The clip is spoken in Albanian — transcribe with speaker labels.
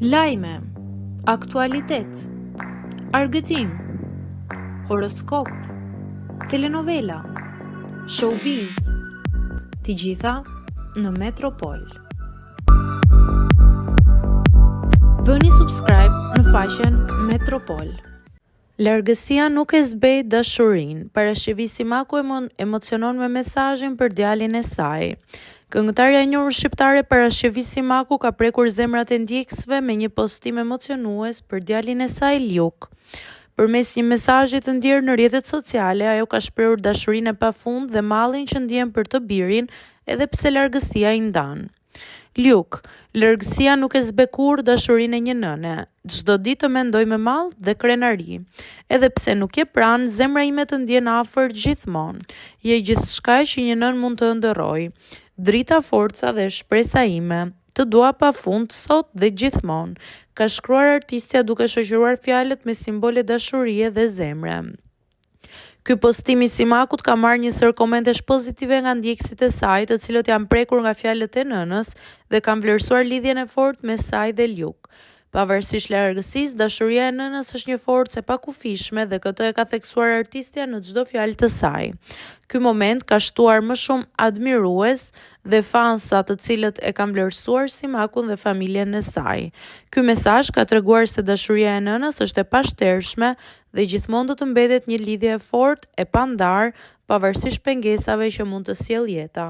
Speaker 1: Lajme, aktualitet, argëtim, horoskop, telenovela, showbiz, të gjitha në Metropol. Bëni subscribe në faqen Metropol. Largësia nuk e zbej dashurinë. Parashivisi Simaku emocionon me mesazhin për djalin e saj. Këngëtarja e njohur shqiptare Parashivisi Simaku ka prekur zemrat e ndjekësve me një postim emocionues për djalin e saj Liuk. Përmes një mesazhi të ndjerë në rrjetet sociale, ajo ka shprehur dashurinë e pafund dhe mallin që ndjen për të birin, edhe pse largësia i ndan. Liuk, largësia nuk e zbe kurrë dashurinë e një nëne. Çdo ditë të mendoj me mall dhe krenari. Edhe pse nuk je pranë, zemra ime të ndjen afër gjithmonë. Je gjithçka që një nën mund të ëndërrojë. Drita, forca dhe shpresa ime. Të dua pafund sot dhe gjithmonë, ka shkruar artistja duke shoqëruar fjalët me simbole dashurie dhe zemre. Ky postim i Simakut ka marrë një sër komentesh pozitive nga ndjekësit e saj, të cilët janë prekur nga fjalët e nënës dhe kanë vlerësuar lidhjen e fortë mes saj dhe Liuk. Pavarësisht largësisë, dashuria e nënës është një forcë e pakufishme dhe këtë e ka theksuar artistja në çdo fjalë të saj. Ky moment ka shtuar më shumë admirues dhe fansa, të cilët e kanë vlerësuar Simakun dhe familjen e saj. Ky mesazh ka treguar se dashuria e nënës është e pashtershme dhe gjithmonë do të mbetet një lidhje e fortë e pandar, pavarësisht pengesave që mund të sjellë jeta.